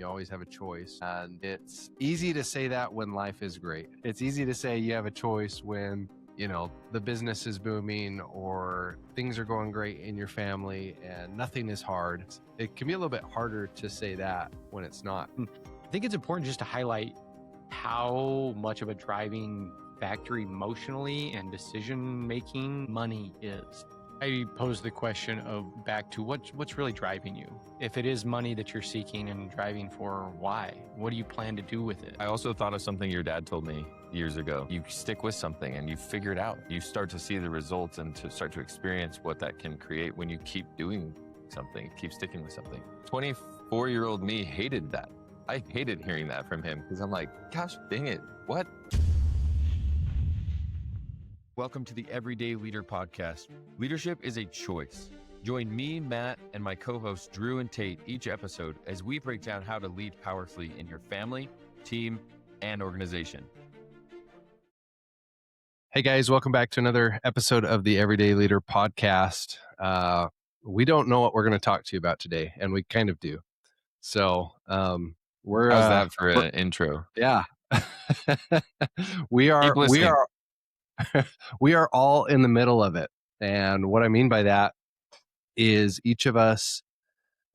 You always have a choice. And it's easy to say that when life is great. It's easy to say you have a choice when, the business is booming or things are going great in your family and nothing is hard. It can be a little bit harder to say that when it's not. I think it's important just to highlight how much of a driving factor emotionally and decision-making money is. I pose the question of back to what's really driving you. If it is money that you're seeking and driving for, why? What do you plan to do with it? I also thought of something your dad told me years ago. You stick with something and you figure it out. You start to see the results and to start to experience what that can create when you keep doing something, keep sticking with something. 24-year-old me hated that. I hated hearing that from him because I'm like, gosh, dang it, what? Welcome to the Everyday Leader Podcast. Leadership is a choice. Join me, Matt, and my co-hosts Drew and Tate each episode as we break down how to lead powerfully in your family, team, and organization. Hey guys, welcome back to another episode of the Everyday Leader Podcast. We don't know what we're going to talk to you about today, and we kind of do. So we're how's that for an intro? Yeah. we are all in the middle of it. And what I mean by that is each of us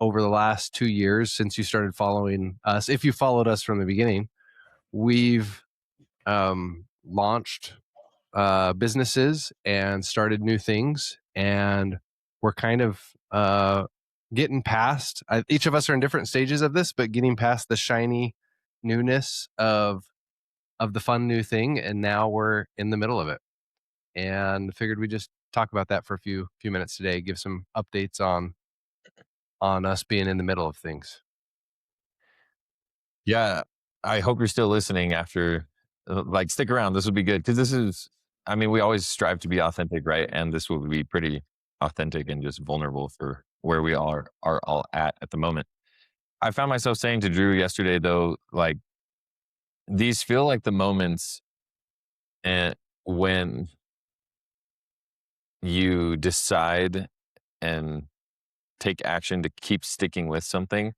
over the last 2 years since you started following us, if you followed us from the beginning, we've launched businesses and started new things. And we're kind of getting past, each of us are in different stages of this, but getting past the shiny newness of the fun new thing. And now we're in the middle of it. And figured we'd just talk about that for a few minutes today, give some updates on us being in the middle of things. Yeah, I hope you're still listening after, stick around. This will be good because we always strive to be authentic, right? And this will be pretty authentic and just vulnerable for where we are all at the moment. I found myself saying to Drew yesterday, though, like, these feel like the moments when you decide and take action to keep sticking with something.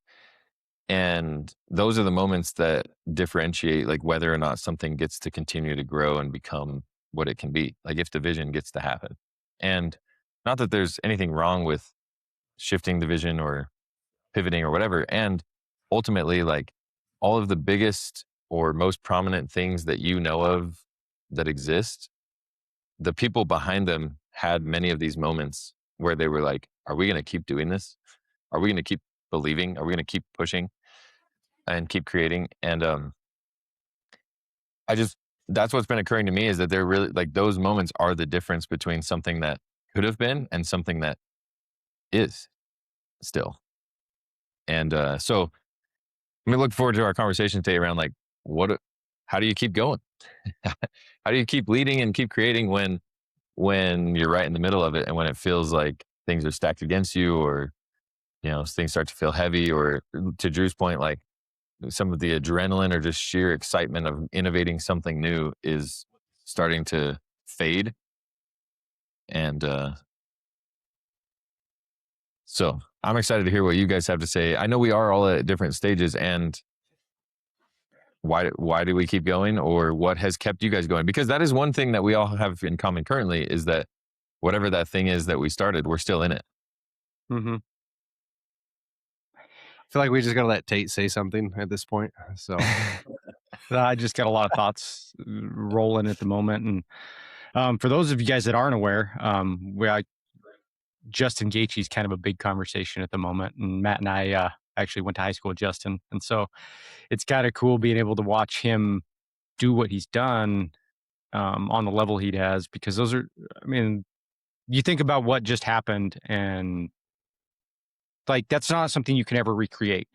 And those are the moments that differentiate like whether or not something gets to continue to grow and become what it can be, like if the vision gets to happen. And not that there's anything wrong with shifting the vision or pivoting or whatever. And ultimately, like all of the biggest or most prominent things that you know of that exist, the people behind them had many of these moments where they were like, are we going to keep doing this? Are we going to keep believing? Are we going to keep pushing and keep creating? And that's what's been occurring to me, is that they're really like, those moments are the difference between something that could have been and something that is still. And so I'm look forward to our conversation today around like, how do you keep going? How do you keep leading and keep creating when you're right in the middle of it, and when it feels like things are stacked against you, or things start to feel heavy, or to Drew's point, like some of the adrenaline or just sheer excitement of innovating something new is starting to fade. And so I'm excited to hear what you guys have to say. I know we are all at different stages, and why do we keep going, or what has kept you guys going? Because that is one thing that we all have in common currently, is that whatever that thing is that we started, we're still in it. Mm-hmm. I feel like we just got to let Tate say something at this point. So I just got a lot of thoughts rolling at the moment. And for those of you guys that aren't aware, Justin Gaethje's kind of a big conversation at the moment. And Matt and I actually went to high school with Justin. And so it's kind of cool being able to watch him do what he's done on the level he has, because those are, you think about what just happened, and like, that's not something you can ever recreate.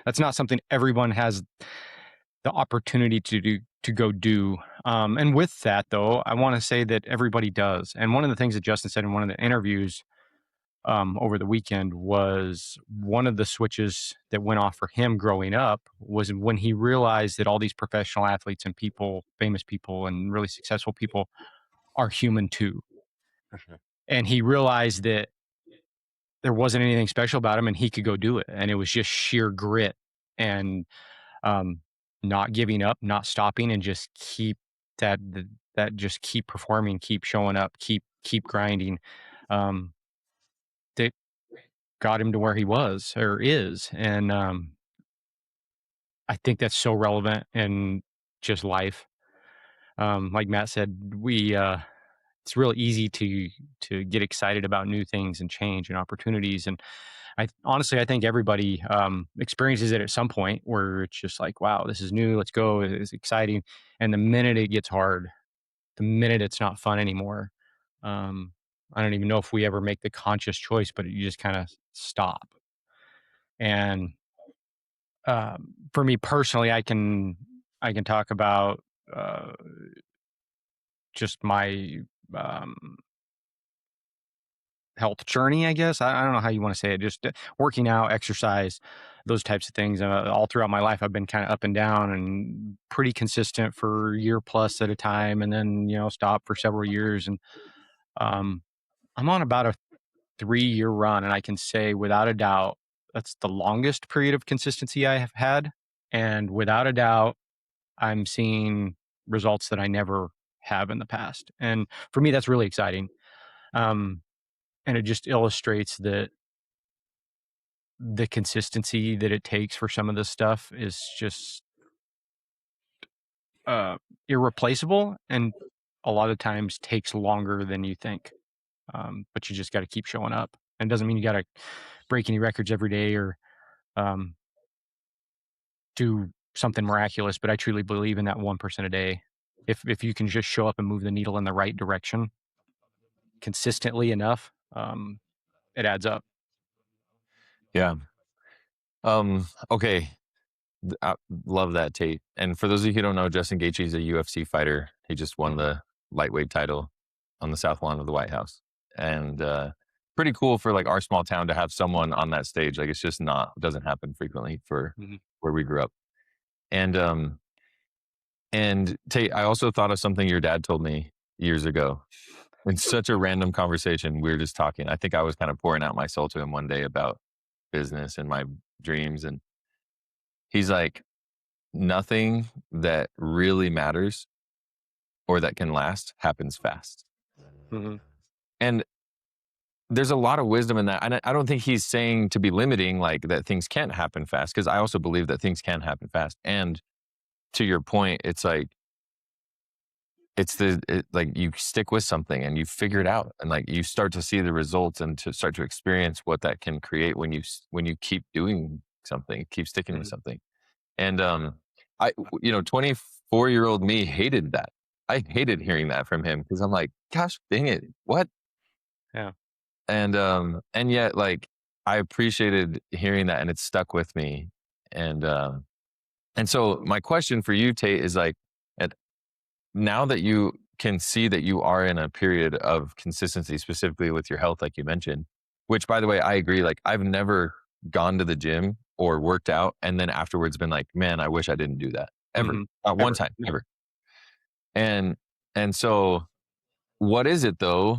That's not something everyone has the opportunity to go do. And with that, though, I want to say that everybody does. And one of the things that Justin said in one of the interviews over the weekend was one of the switches that went off for him growing up was when he realized that all these professional athletes and people, famous people and really successful people, are human too. And he realized that there wasn't anything special about him and he could go do it. And it was just sheer grit and not giving up, not stopping, and just keep that keep performing, keep showing up, keep grinding. That got him to where he was or is, and I think that's so relevant in just life. Like Matt said, we it's real easy to get excited about new things and change and opportunities. And I think everybody experiences it at some point where it's just like, wow, this is new. Let's go. It's exciting. And the minute it gets hard, the minute it's not fun anymore, um, I don't even know if we ever make the conscious choice, but you just kind of stop. And for me personally, I can talk about uh, just my um, health journey, I guess. I don't know how you want to say it. Just working out, exercise, those types of things. All throughout my life, I've been kind of up and down and pretty consistent for a year plus at a time, and then stop for several years. And um, I'm on about a 3-year run, and I can say without a doubt that's the longest period of consistency I have had, and without a doubt, I'm seeing results that I never have in the past. And for me, that's really exciting. Um, and it just illustrates that the consistency that it takes for some of this stuff is just irreplaceable, and a lot of times takes longer than you think. But you just got to keep showing up, and it doesn't mean you got to break any records every day or um, do something miraculous. But I truly believe in that 1% a day. If you can just show up and move the needle in the right direction consistently enough, it adds up. Yeah. Okay. I love that, Tate. And for those of you who don't know, Justin Gaethje is a UFC fighter. He just won the lightweight title on the South Lawn of the White House. And pretty cool for like our small town to have someone on that stage. Like it's just doesn't happen frequently for where we grew up. And Tate, I also thought of something your dad told me years ago. In such a random conversation, we were just talking. I think I was kind of pouring out my soul to him one day about business and my dreams. And he's like, nothing that really matters or that can last happens fast. Mm-hmm. And there's a lot of wisdom in that. And I don't think he's saying to be limiting like that things can't happen fast, because I also believe that things can happen fast. And to your point, it's like, like you stick with something and you figure it out, and like you start to see the results and to start to experience what that can create when you keep doing something, keep sticking with something. And 24-year-old me hated that. I hated hearing that from him, because I'm like, gosh dang it, what? Yeah. And yet like I appreciated hearing that, and it stuck with me. And so my question for you, Tate, is like, now that you can see that you are in a period of consistency, specifically with your health, like you mentioned, which by the way, I agree. Like I've never gone to the gym or worked out and then afterwards been like, man, I wish I didn't do that ever. One time, ever. And so what is it though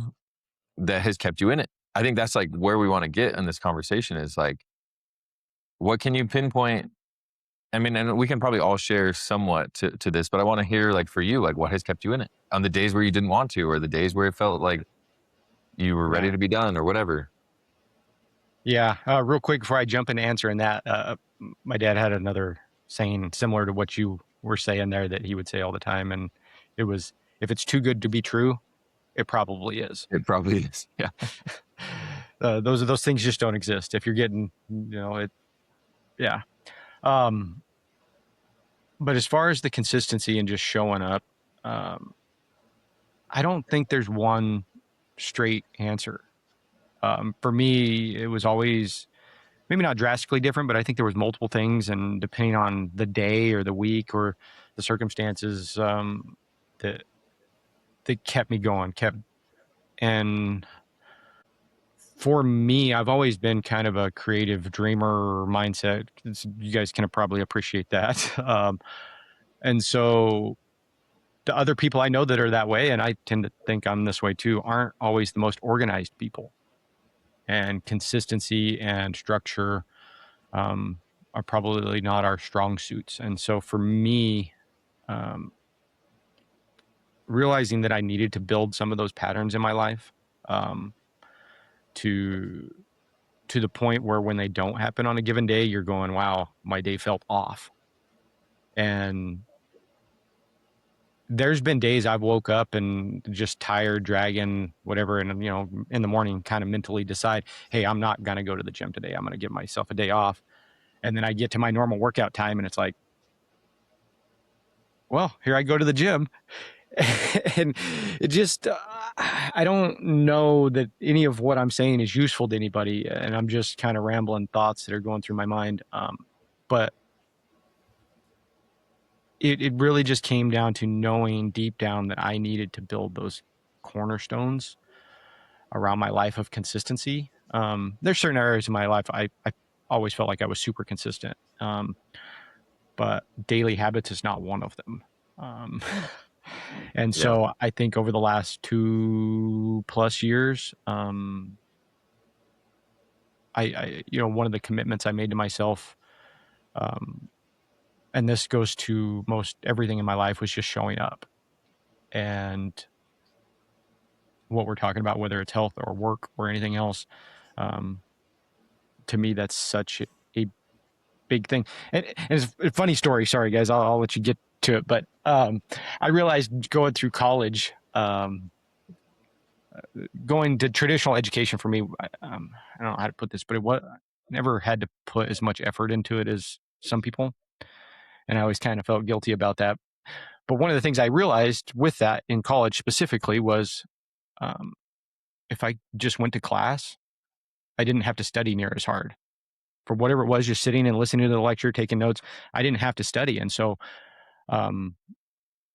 that has kept you in it? I think that's like where we want to get in this conversation, is like, what can you pinpoint? I mean, and we can probably all share somewhat to this, but I want to hear, like, for you, like, what has kept you in it on the days where you didn't want to, or the days where it felt like you were ready to be done, or whatever. Yeah. Real quick before I jump into answering that, my dad had another saying similar to what you were saying there that he would say all the time. And it was, if it's too good to be true, it probably is. It probably is. Yeah. Those things just don't exist. If you're getting, it. Yeah. But as far as the consistency and just showing up, I don't think there's one straight answer. For me, it was always maybe not drastically different, but I think there was multiple things, and depending on the day or the week or the circumstances, that kept me going. And for me, I've always been kind of a creative dreamer mindset. You guys can probably appreciate that. And so the other people I know that are that way, and I tend to think I'm this way too, aren't always the most organized people. And consistency and structure are probably not our strong suits. And so for me, realizing that I needed to build some of those patterns in my life, to the point where when they don't happen on a given day, you're going, wow, my day felt off. And there's been days I've woke up and just tired, dragging, whatever, and in the morning kind of mentally decide, hey, I'm not going to go to the gym today. I'm going to give myself a day off. And then I get to my normal workout time and it's like, well, here I go to the gym. And it just, I don't know that any of what I'm saying is useful to anybody. And I'm just kind of rambling thoughts that are going through my mind. But it really just came down to knowing deep down that I needed to build those cornerstones around my life of consistency. There's certain areas in my life I always felt like I was super consistent, but daily habits is not one of them. And so I think over the last 2+ years, I one of the commitments I made to myself, and this goes to most everything in my life, was just showing up. And what we're talking about, whether it's health or work or anything else, to me, that's such a big thing. And it's a funny story. Sorry, guys, I'll let you get to it. But I realized going through college, going to traditional education for me, I don't know how to put this, but never had to put as much effort into it as some people. And I always kind of felt guilty about that. But one of the things I realized with that in college specifically was, if I just went to class, I didn't have to study near as hard. For whatever it was, just sitting and listening to the lecture, taking notes, I didn't have to study. And so I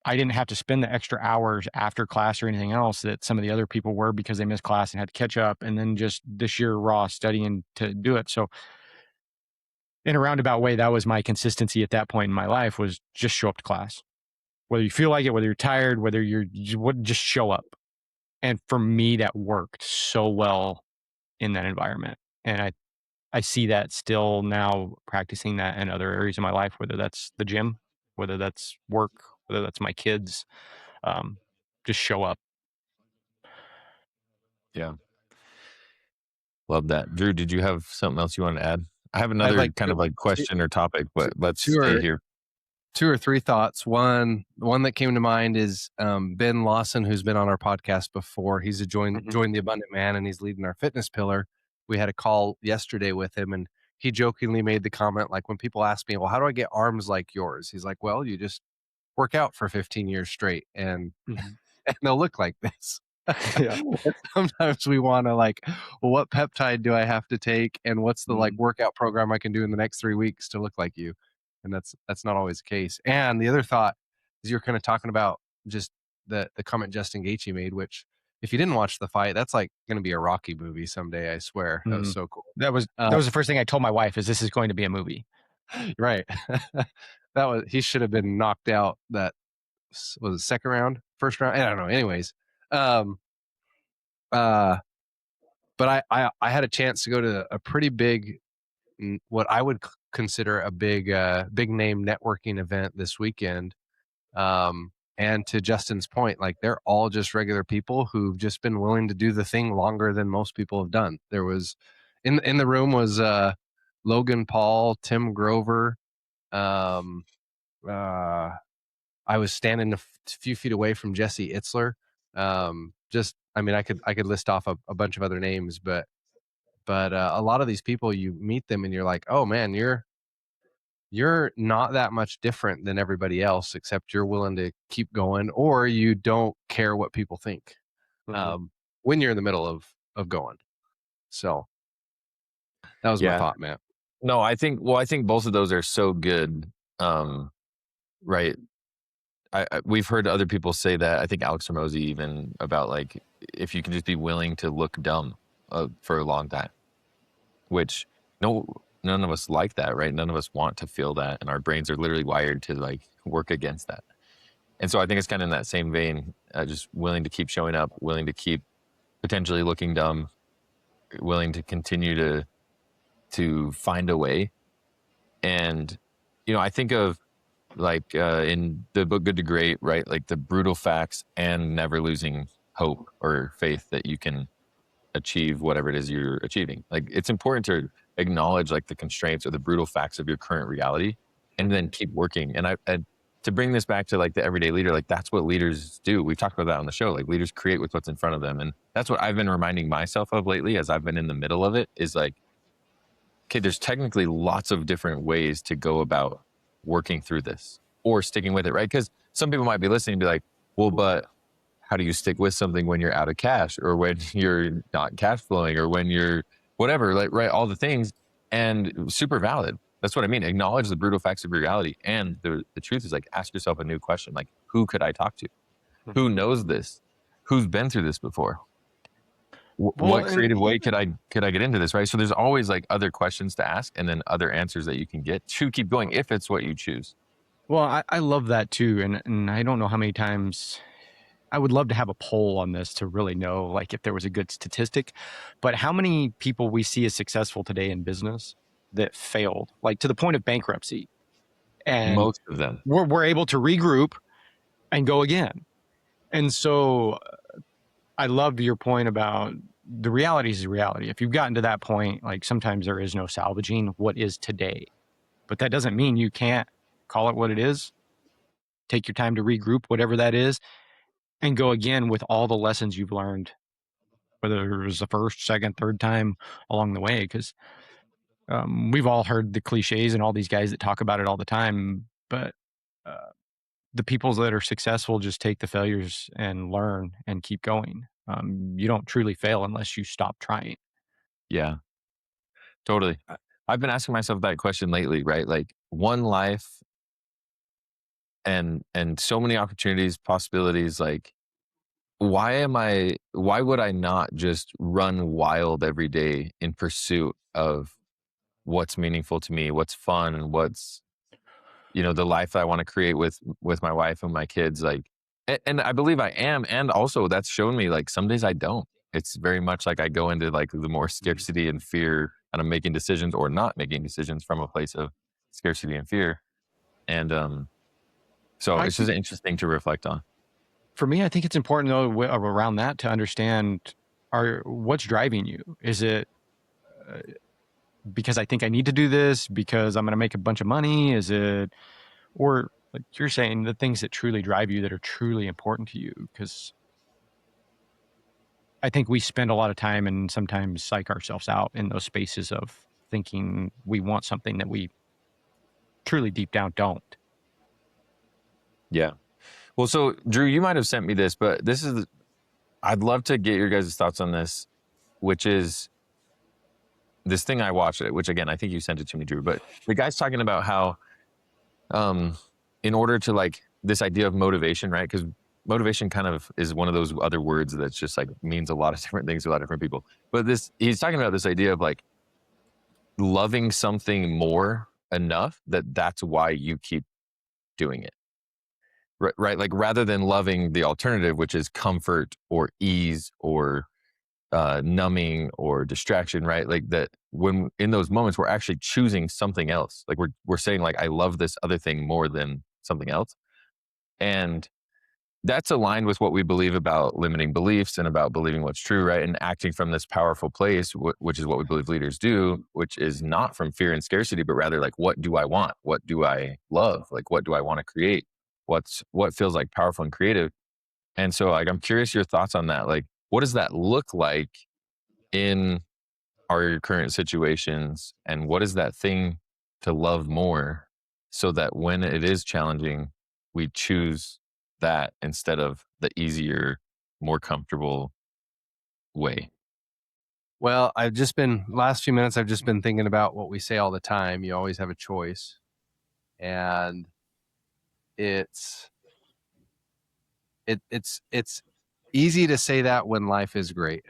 didn't have to spend the extra hours after class or anything else that some of the other people were, because they missed class and had to catch up, and then just the sheer raw studying to do it. So in a roundabout way, that was my consistency at that point in my life, was just show up to class. Whether you feel like it, whether you're tired, whether just show up. And for me, that worked so well in that environment. And I see that still now, practicing that in other areas of my life, whether that's the gym, whether that's work, whether that's my kids, just show up. Yeah. Love that. Drew, did you have something else you want to add? I have another kind of like question or topic, but let's stay here. 2 or 3 thoughts. One that came to mind is Ben Lawson, who's been on our podcast before. He's joined the Abundant Man, and he's leading our fitness pillar. We had a call yesterday with him, and he jokingly made the comment, like, when people ask me, well, how do I get arms like yours? He's like, well, you just work out for 15 years straight and they'll look like this. Sometimes we want to, like, well, what peptide do I have to take, and what's the like workout program I can do in the next 3 weeks to look like you? And that's not always the case. And the other thought is, you're kind of talking about just the comment Justin Gaethje made, which, if you didn't watch the fight, that's like going to be a Rocky movie someday, I swear. That was so cool. That was the first thing I told my wife, is this is going to be a movie. Right. He should have been knocked out. That was it, second round, first round, I don't know. Anyways, but I had a chance to go to a pretty big, what I would consider a big name networking event this weekend. And to Justin's point, like, they're all just regular people who've just been willing to do the thing longer than most people have done. There was in the room was Logan Paul, Tim Grover. I was standing a few feet away from Jesse Itzler. I could list off a bunch of other names, but a lot of these people, you meet them and you're like, oh man, you're not that much different than everybody else, except you're willing to keep going, or you don't care what people think when you're in the middle of going. So that was my thought, man. No, I think both of those are so good. Right. We've heard other people say that. I think Alex Hormozy even, about, like, if you can just be willing to look dumb for a long time, which none of us like that, right? None of us want to feel that, and our brains are literally wired to, like, work against that. And so I think it's kind of in that same vein, just willing to keep showing up, willing to keep potentially looking dumb, willing to continue to find a way And, I think of like in the book Good to Great, right? Like the brutal facts and never losing hope or faith that you can achieve whatever it is you're achieving. Like it's important to acknowledge like the constraints or the brutal facts of your current reality and then keep working. And to bring this back to like the everyday leader, like that's what leaders do. We've talked about that on the show. Like leaders create with what's in front of them. And that's what I've been reminding myself of lately as I've been in the middle of it is like, okay, there's technically lots of different ways to go about working through this or sticking with it, right? Because some people might be listening and be like, well, but how do you stick with something when you're out of cash or when you're not cash flowing or when you're whatever, like, right? All the things and super valid. That's what I mean. Acknowledge the brutal facts of reality. And the truth is like, ask yourself a new question. Like, who could I talk to? Who knows this? Who's been through this before? What creative way could I get into this, right? So there's always like other questions to ask and then other answers that you can get to keep going if it's what you choose. Well, I love that too. And I don't know how many times I would love to have a poll on this to really know like if there was a good statistic, but how many people we see as successful today in business that failed, like to the point of bankruptcy. And most of them we're able to regroup and go again. And so I loved your point about the reality is the reality. If you've gotten to that point, like sometimes there is no salvaging what is today, but that doesn't mean you can't call it what it is. Take your time to regroup, whatever that is, and go again with all the lessons you've learned, whether it was the first, second, third time along the way. Because we've all heard the cliches and all these guys that talk about it all the time, but the people that are successful just take the failures and learn and keep going. You don't truly fail unless you stop trying. Yeah, totally. I've been asking myself that question lately, right? Like one life and so many opportunities, possibilities, like why would I not just run wild every day in pursuit of what's meaningful to me, what's fun, and what's the life that I want to create with my wife and my kids, like and I believe I am, and also that's shown me like some days I don't. It's very much like I go into like the more scarcity and fear and I'm making decisions or not making decisions from a place of scarcity and fear. And so I it's just think interesting to reflect on. for me, I think it's important though around that to understand what's driving you. Is it because I think I need to do this because I'm going to make a bunch of money? Is it, or like you're saying, the things that truly drive you that are truly important to you? Because I think we spend a lot of time and sometimes psych ourselves out in those spaces of thinking we want something that we truly deep down don't. Yeah. Well, so Drew, you might have sent me this, but I'd love to get your guys' thoughts on this, which is this thing I watched it, which again, I think you sent it to me, Drew, but the guy's talking about how, in order to like this idea of motivation, right? Because motivation kind of is one of those other words that's just like means a lot of different things to a lot of different people. But he's talking about this idea of like loving something more enough that's why you keep doing it. Right? Like rather than loving the alternative, which is comfort or ease or numbing or distraction, right? Like that when in those moments we're actually choosing something else. Like we're saying like I love this other thing more than something else. And that's aligned with what we believe about limiting beliefs and about believing what's true, right? And acting from this powerful place, which is what we believe leaders do, which is not from fear and scarcity, but rather like, what do I want? What do I love? Like, what do I want to create? What feels like powerful and creative? And so like, I'm curious your thoughts on that. Like, what does that look like in our current situations? And what is that thing to love more so that when it is challenging, we choose that instead of the easier, more comfortable way? Well, last few minutes, I've just been thinking about what we say all the time. You always have a choice. And it's easy to say that when life is great.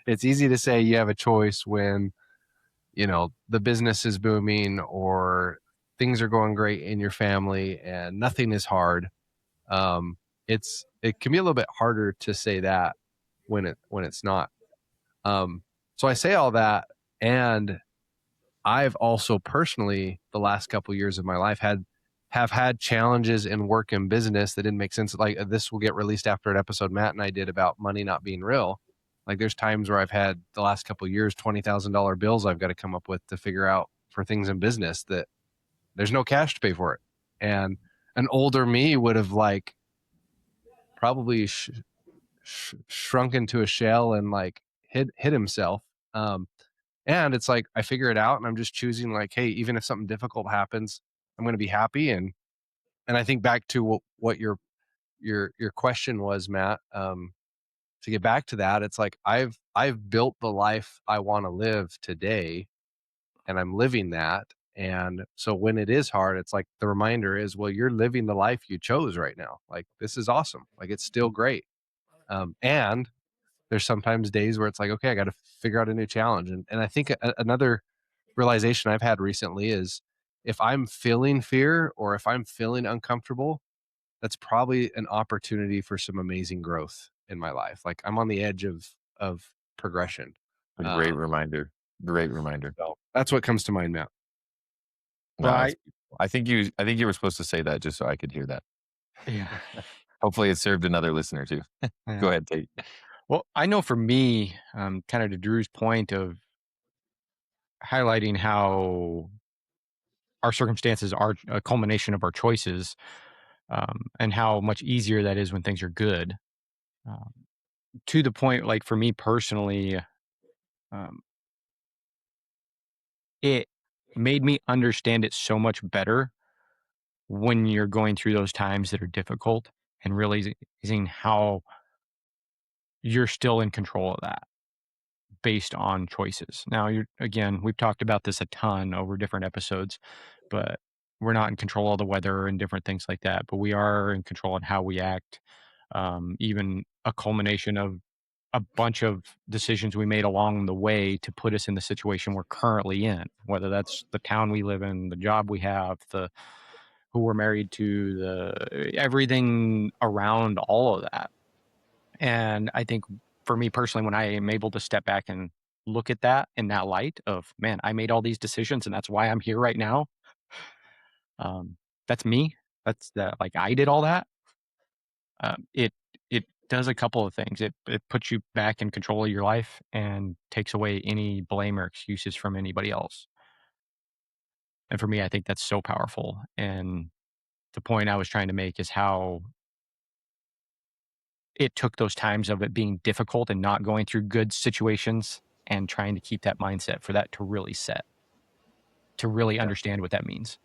It's easy to say you have a choice when, the business is booming or things are going great in your family and nothing is hard. It can be a little bit harder to say that when it's not. So I say all that, and I've also personally, the last couple of years of my life, have had challenges in work and business that didn't make sense. Like this will get released after an episode Matt and I did about money not being real. Like there's times where I've had the last couple of years $20,000 bills I've got to come up with to figure out for things in business that there's no cash to pay for it. And an older me would have like probably shrunk into a shell and like hit himself. And it's like I figure it out and I'm just choosing like, hey, even if something difficult happens, I'm going to be happy. And I think back to what your question was, Matt. To get back to that, it's like I've built the life I want to live today, and I'm living that. And so when it is hard, it's like the reminder is, well, you're living the life you chose right now. Like this is awesome. Like it's still great. And there's sometimes days where it's like, okay, I got to figure out a new challenge. And I think another realization I've had recently is if I'm feeling fear or if I'm feeling uncomfortable, that's probably an opportunity for some amazing growth in my life. Like I'm on the edge of progression. A great reminder. Great reminder. So that's what comes to mind, Matt. No, Well, I think you were supposed to say that just so I could hear that. yeah. Hopefully it served another listener too. Go ahead, Tate. Well, I know for me, kind of to Drew's point of highlighting how our circumstances are a culmination of our choices, and how much easier that is when things are good. Um, to the point, like for me personally, um, it made me understand it so much better when you're going through those times that are difficult and realizing how you're still in control of that based on choices. Now, we've talked about this a ton over different episodes, but we're not in control of the weather and different things like that, but we are in control on how we act. Even a culmination of a bunch of decisions we made along the way to put us in the situation we're currently in, whether that's the town we live in, the job we have, the who we're married to, the everything around all of that. And I think for me personally, when I am able to step back and look at that in that light of, man, I made all these decisions and that's why I'm here right now. That's me. That's that, like I did all that. It does a couple of things. It puts you back in control of your life and takes away any blame or excuses from anybody else. And for me, I think that's so powerful. And the point I was trying to make is how it took those times of it being difficult and not going through good situations and trying to keep that mindset for that to really set, to really understand what that means.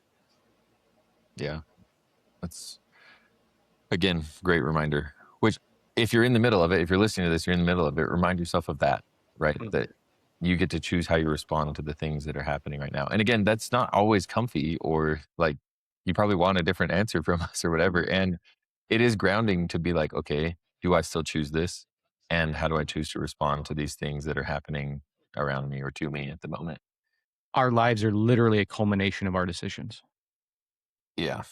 Yeah. That's, again, great reminder. Which, if you're in the middle of it, if you're listening to this, you're in the middle of it, remind yourself of that, right? Mhm. That you get to choose how you respond to the things that are happening right now. And again, that's not always comfy, or like you probably want a different answer from us or whatever. And it is grounding to be like, okay, do I still choose this? And how do I choose to respond to these things that are happening around me or to me at the moment? Our lives are literally a culmination of our decisions. Yeah.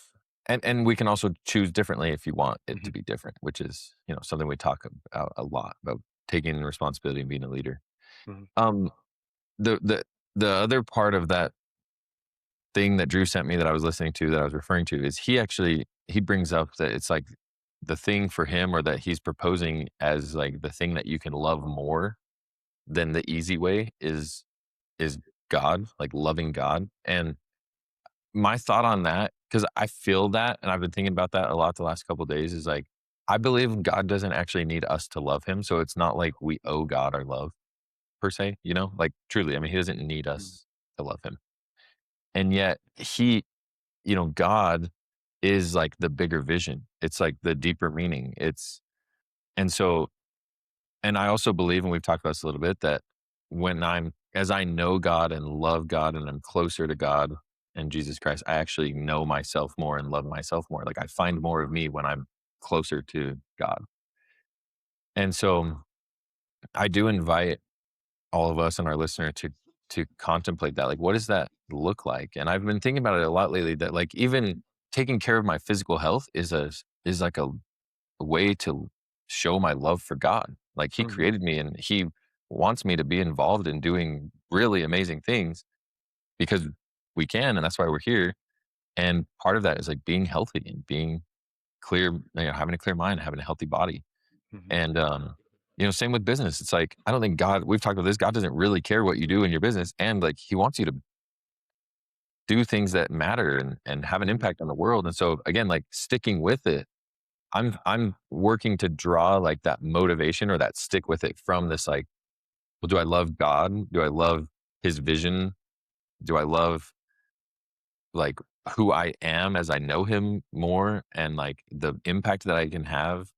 And we can also choose differently if you want it to Mhm. be different, which is, something we talk about a lot, about taking responsibility and being a leader. Mhm. Um, the other part of that thing that Drew sent me that I was listening to, that I was referring to, is he brings up that it's like the thing for him, or that he's proposing as like the thing that you can love more than the easy way is God, like loving God. And my thought on that, because I feel that, and I've been thinking about that a lot the last couple of days, is like, I believe God doesn't actually need us to love him. So it's not like we owe God our love per se, like truly, I mean, he doesn't need us to love him. And yet God is like the bigger vision. It's like the deeper meaning. And so, and I also believe, and we've talked about this a little bit, that as I know God and love God and I'm closer to God and Jesus Christ, I actually know myself more and love myself more. Like I find more of me when I'm closer to God. And so I do invite all of us and our listener to contemplate that. Like, what does that look like? And I've been thinking about it a lot lately, that like even taking care of my physical health is like a way to show my love for God. Like he Mhm. created me and he wants me to be involved in doing really amazing things. because we can, and that's why we're here. And part of that is like being healthy and being clear, having a clear mind, having a healthy body. Mhm. And, same with business. It's like, I don't think we've talked about this. God doesn't really care what you do in your business. And like, he wants you to do things that matter and have an impact on the world. And so again, like sticking with it, I'm working to draw like that motivation or that stick with it from this, like, well, do I love God? Do I love his vision? Do I love like who I am as I know him more and like the impact that I can have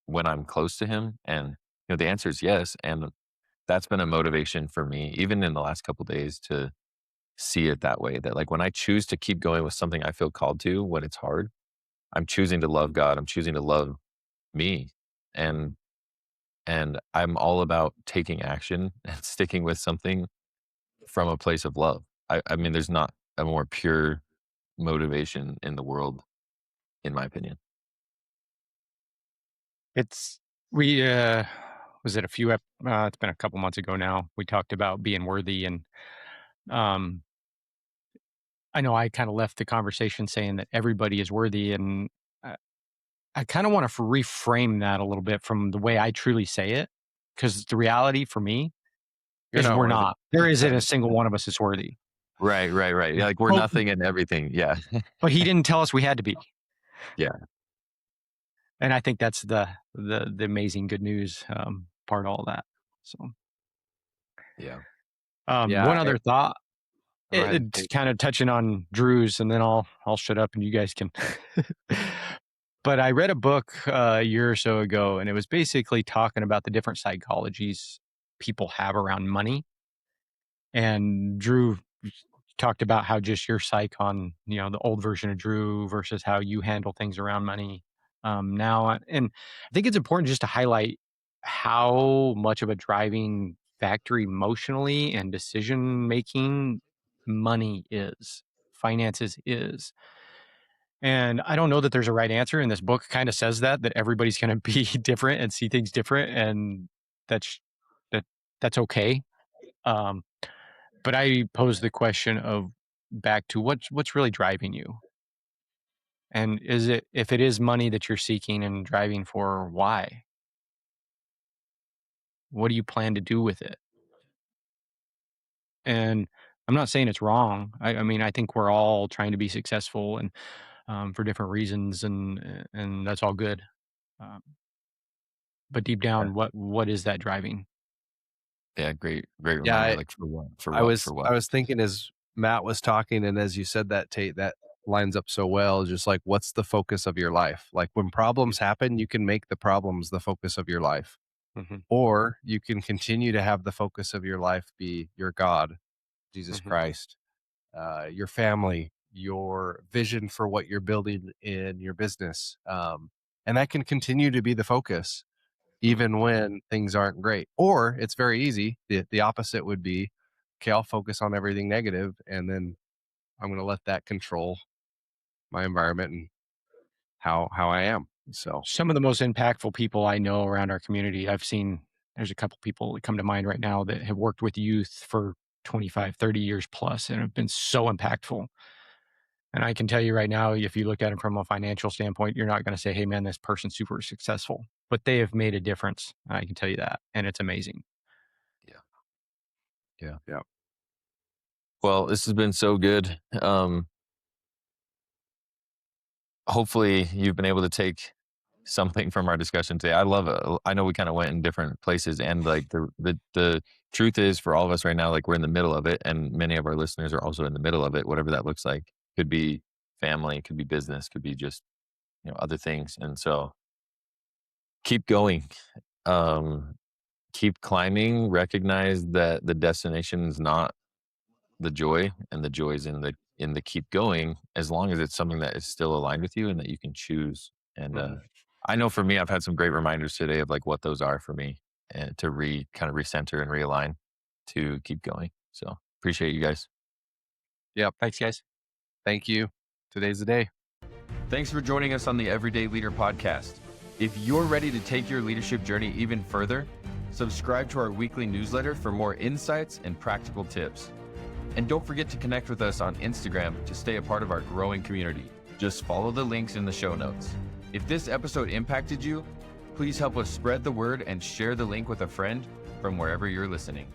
when I'm close to him? And the answer is yes. And that's been a motivation for me, even in the last couple of days, to see it that way. That like when I choose to keep going with something I feel called to when it's hard, I'm choosing to love God. I'm choosing to love me, and I'm all about taking action and sticking with something from a place of love. I mean, there's not a more pure motivation in the world, in my opinion. It's we was it a few it's been a couple months ago now. We talked about being worthy, and um I know I kind of left the conversation saying that everybody is worthy, and I, I kind of want to reframe that a little bit from the way I truly say it, because the reality for me You're is not we're worthy. not. There isn't a single one of us is worthy. Right. Yeah, like we're But, nothing and everything. Yeah. but he didn't tell us we had to be, Yeah. and I think that's the amazing good news part of all that. So, Yeah. Yeah. one other thought. Go ahead. It's kind of touching on Drew's, and then I'll shut up and you guys can. But I read a book a year or so ago, and it was basically talking about the different psychologies people have around money. And Drew talked about how just your psych on the old version of Drew versus how you handle things around money now. And I think it's important just to highlight how much of a driving factor emotionally and decision making money is, finances is. And I don't know that there's a right answer. And this book kind of says that everybody's going to be different and see things different, and that's that that's okay. Um, but I pose the question of back to what's really driving you, and is it, if it is money that you're seeking and driving for, why? What do you plan to do with it? And I'm not saying it's wrong. I mean, I think we're all trying to be successful and for different reasons, and that's all good. Um, but deep Yeah. down, what is that driving? Yeah. Great Yeah. reminder. Like for what? For I what? was For what? I was thinking as Matt was talking, and as you said that, Tate, that lines up so well. Just like, what's the focus of your life? Like when problems happen, you can make the problems the focus of your life, Hmm. or you can continue to have the focus of your life be your God, Jesus Hmm. Christ, your family, your vision for what you're building in your business, and that can continue to be the focus Hmm. even when things aren't great. Or it's very easy. The opposite would be, okay, I'll focus on everything negative, and then I'm going to let that control my environment and how I am. So Some of the most impactful people I know around our community, I've seen, there's a couple people that come to mind right now that have worked with youth for 25, 30 years plus and have been so impactful. And I can tell you right now, if you look at them from a financial standpoint, you're not going to say, hey, man, this person's super successful, but they have made a difference. I can tell you that. And it's amazing. Yeah. Yeah. yeah, Well, this has been so good. Hopefully you've been able to take something from our discussion today. I love it. I know we kind of went in different places, and like the truth is, for all of us right now, like we're in the middle of it, and many of our listeners are also in the middle of it, whatever that looks like. Could be family, could be business, could be just other things. And so keep going, um keep climbing, recognize that the destination is not the joy, and the joy is in the keep going, as long as it's something that is still aligned with you and that you can choose. And Mhm. I know for me, I've had some great reminders today of like what those are for me, and to kind of recenter and realign to keep going. So appreciate you guys. yep. Thanks, guys. Thank you. Today's the day. Thanks for joining us on the Everyday Leader podcast. If you're ready to take your leadership journey even further, subscribe to our weekly newsletter for more insights and practical tips. And don't forget to connect with us on Instagram to stay a part of our growing community. Just follow the links in the show notes. If this episode impacted you, please help us spread the word and share the link with a friend from wherever you're listening.